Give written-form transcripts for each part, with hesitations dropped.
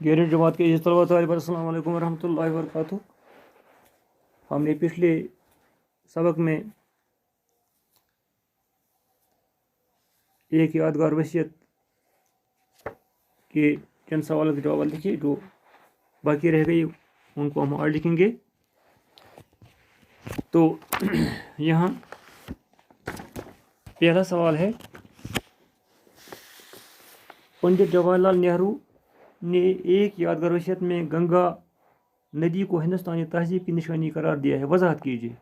गैर जमात के तलबा तालिब अस्सलाम वालेकुम रहमतुल्लाहि व बरकातुहू। हमने पिछले सबक में एक यादगार वसीयत के चंद सवालों के जवाब लिखे जो बाकी रह गई, उनको हम और लिखेंगे। तो यहाँ पहला सवाल है, पंडित जवाहरलाल नेहरू ने एक यादगार वसीयत में गंगा नदी को हिंदुस्तानी तहजीब की निशानी करार दिया है, वजाहत कीजिए।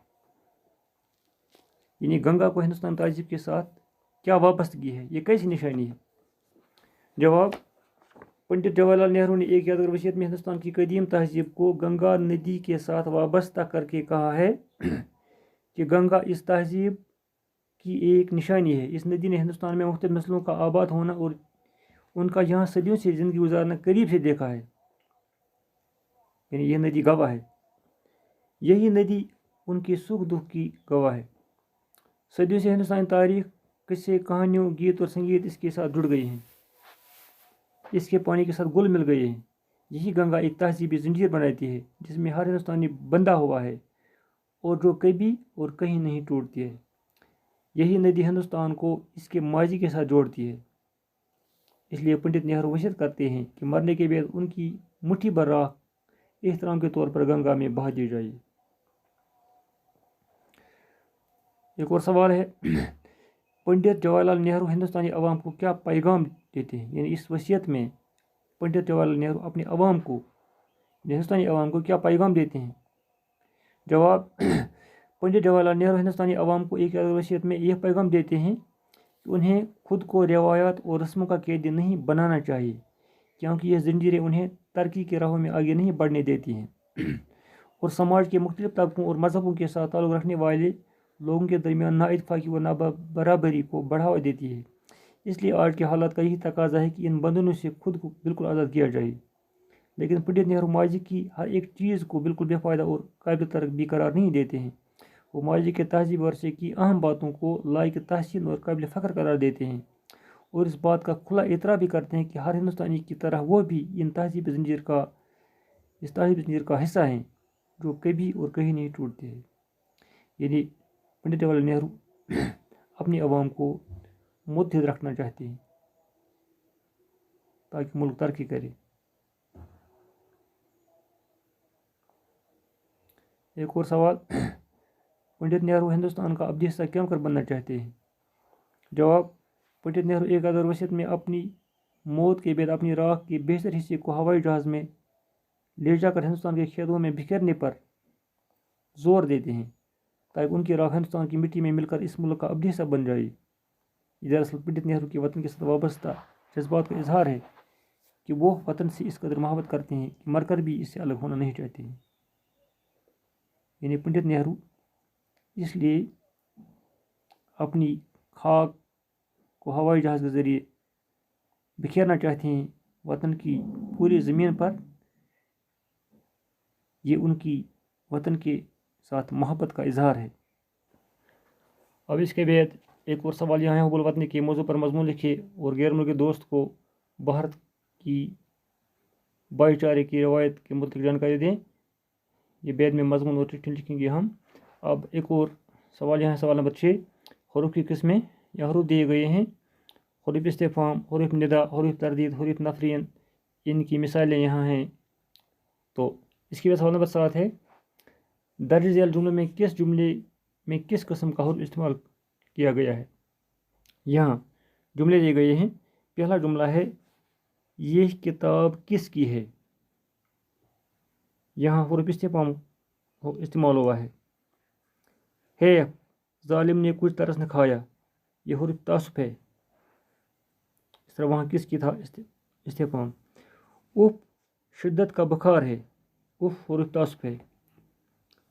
यानी गंगा को हिंदुस्तानी तहजीब के साथ क्या वाबस्तगी है, ये कैसी निशानी है? जवाब, पंडित जवाहरलाल नेहरू ने एक यादगार वसीयत में हिंदुस्तान की कदीम तहजीब को गंगा नदी के साथ वाबस्ता करके कहा है कि गंगा इस तहजीब की एक निशानी है। इस नदी ने हिंदुस्तान में मुख्तलिफ नस्लों का आबाद होना और उनका यहाँ सदियों से ज़िंदगी गुजारना करीब से देखा है। यानी यह नदी गवाह है, यही नदी उनके सुख दुख की गवाह है। सदियों से हिंदुस्तानी तारीख, किस्से, कहानियों, गीत और संगीत इसके साथ जुड़ गए हैं, इसके पानी के साथ घुल मिल गए हैं। यही गंगा एक तहजीबी जंजीर बनाती है जिसमें हर हिंदुस्तानी बंधा हुआ है और जो कभी और कहीं नहीं टूटती है। यही नदी हिंदुस्तान को इसके माजी के साथ जोड़ती है। इसलिए पंडित नेहरू वसीयत करते हैं कि मरने के बाद उनकी मुट्ठी भर राख एहतराम के तौर पर गंगा में बहा दी जाए। एक और सवाल है, पंडित जवाहरलाल नेहरू हिंदुस्तानी अवाम को क्या पैगाम देते हैं? यानी इस वसीयत में पंडित जवाहरलाल नेहरू अपने अवाम को, हिंदुस्तानी अवाम को क्या पैगाम देते हैं? जवाब, पंडित जवाहरलाल नेहरू हिंदुस्तानी अवाम को एक वसीयत में यह पैगाम देते हैं कि उन्हें खुद को रवायात और रस्मों का कैदी नहीं बनाना चाहिए, क्योंकि यह जंजीरें उन्हें तरक्की के राहों में आगे नहीं बढ़ने देती हैं और समाज के मुख्तलिफ तबकों और मजहबों के साथ ताल्लुक़ रखने वाले लोगों के दरमियान नाइतफाकी व नाबराबरी को बढ़ावा देती है। इसलिए आज के हालात का यही तकाजा है कि इन बंधनों से खुद को बिल्कुल आज़ाद किया जाए। लेकिन पंडित नेहरू माजी की हर एक चीज़ को बिल्कुल बेफ़ायदा और काबिल तरक भी करार नहीं देते हैं। वो माजी के तहजीब वर्षे की अहम बातों को लायक तहसीन और काबिल फ़ख्र करार देते हैं और इस बात का खुला इतराफ़ भी करते हैं कि हर हिंदुस्तानी की तरह वो भी इस तहजीब जंजीर का हिस्सा हैं जो कभी और कहीं नहीं टूटते हैं। यानी पंडित जवाहरलाल नेहरू अपनी आवाम को मुत्तहिद रखना चाहते हैं ताकि मुल्क तरक्की करे। एक और सवाल, पंडित नेहरू हिंदुस्तान का अब्दी हिस्सा क्यों कर बनना चाहते हैं? जवाब, पंडित नेहरू एक यादगार वसीयत में अपनी मौत के बाद अपनी राख के बेहतर हिस्से को हवाई जहाज़ में ले जाकर हिंदुस्तान के खेतों में बिखेरने पर जोर देते हैं ताकि उनकी राख हिंदुस्तान की मिट्टी में मिलकर इस मुल्क का अब्दी हिस्सा बन जाए। दरअसल पंडित नेहरू के वतन के साथ वाबस्ता जज्बात का इजहार है कि वो वतन से इस कदर मोहब्बत करते हैं कि मरकर भी इससे अलग होना नहीं चाहते हैं। यानी पंडित नेहरू इसलिए अपनी खाक को हवाई जहाज़ के ज़रिए बिखेरना चाहते हैं वतन की पूरी ज़मीन पर। ये उनकी वतन के साथ मोहब्बत का इजहार है। अब इसके बाद एक और सवाल यहाँ है, हुब्बुल वतन के मौजू पर मजमून लिखे और गैर मुल्की दोस्त को भारत की भाईचारे की रवायत के मुताबिक जानकारी दें। ये बाद में मजमून और चिट्ठी लिखेंगे हम। अब एक और सवाल यहाँ, सवाल नंबर 6, हरूफ की किस्में या हरूफ दिए गए हैं, हरूफ इस्तिफ़हाम, हरूफ निदा, हरूफ तरदीद, हरूफ नफरीन, इनकी मिसालें यहाँ हैं। तो इसके बाद सवाल नंबर 7 है, दर्ज झैल जुमले में किस किस्म का हरूफ इस्तेमाल किया गया है? यहाँ जुमले दिए गए हैं। पहला जुमला है, ये किताब किसकी है? यहाँ हरूफ इस्तिफ़हाम इस्तेमाल हुआ है। जालिम ने कुछ तरस न खाया, यह हरूफ तासुफ है। इस तरह वहाँ किसकी था इस्तिफ़हाम। उफ, शिद्दत का बुखार है, उफ हरूफ तासुफ है।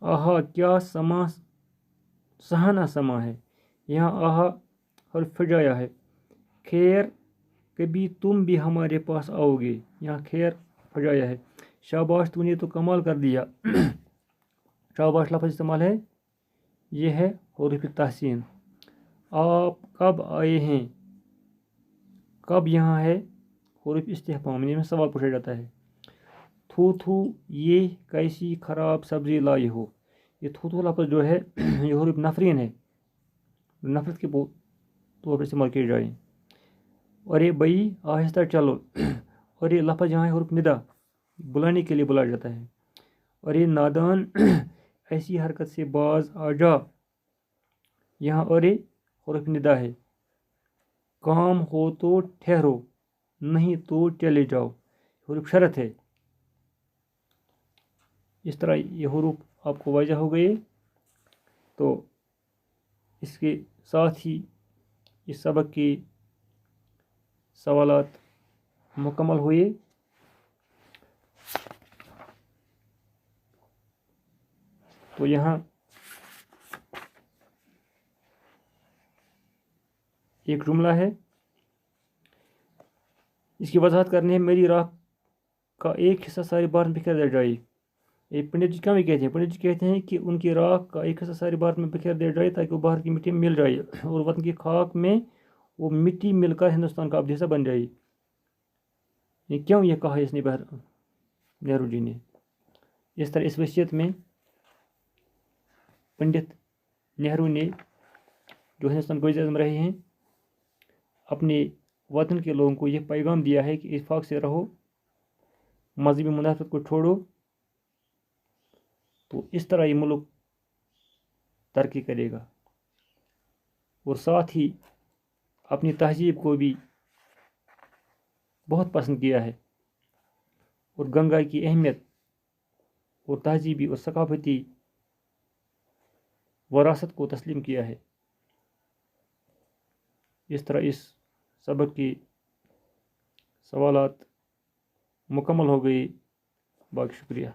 आहा, क्या समा सहाना समा है, यहाँ आहा हर्फ फजाया है। खैर, कभी तुम भी हमारे पास आओगे, यहाँ खैर फजाया है। शाबाश, तूने तो कमाल कर दिया, शाबाश लफ्ज़ इस्तेमाल है, ये है हरूफ तहसीन। आप कब आए हैं, कब यहाँ है हरूफ इस्तिफ़हाम, में सवाल पूछा जाता है। تھو تھو یہ کیسی خراب سبزی لائی ہو. یہ تھو تھو لفظ جو ہے یہ حروف نفرین ہے، نفرت کے طور پر استعمال کیے جائیں. اور یہ بئی آہستہ چلو، اور یہ لفظ یہاں ہے حروف ندا، بلانے کے لیے بلایا جاتا ہے. اور یہ نادان ایسی حرکت سے باز آ جا، یہاں اور یہ حروف ندا ہے. کام ہو تو ٹھہرو، نہیں تو چلے جاؤ، حروف شرط ہے. اس طرح یہ حروف آپ کو واضح ہو گئے. تو اس کے ساتھ ہی اس سبق کے سوالات مکمل ہوئے. تو یہاں ایک جملہ ہے، اس کی وضاحت کرنی ہے. میری راہ کا ایک حصہ سارے بھارت میں بکھیر دیا جائے. یہ پنڈت جی کیا کہتے ہیں؟ پنڈت جی کہتے ہیں کہ ان کی راہ کا ایک حصہ سارے بھارت میں بکھیر دیا جائے تاکہ وہ باہر کی مٹی مل جائے اور وطن کی خاک میں وہ مٹی مل کر ہندوستان کا ابدی حصہ بن جائے. یہ کیوں یہ کہا اس نے نہرو جی نے؟ اس طرح اس وصیت میں پنڈت نہرو نے جو ہندوستان کے وزیر اعظم رہے ہیں اپنے وطن کے لوگوں کو یہ پیغام دیا ہے کہ اتفاق سے رہو، مذہبی منافقت کو چھوڑو، تو اس طرح یہ ملک ترقی کرے گا. اور ساتھ ہی اپنی تہذیب کو بھی بہت پسند کیا ہے اور گنگا کی اہمیت اور تہذیبی اور ثقافتی وراثت کو تسلیم کیا ہے. اس طرح اس سبق کی سوالات مکمل ہو گئی. باقی شکریہ.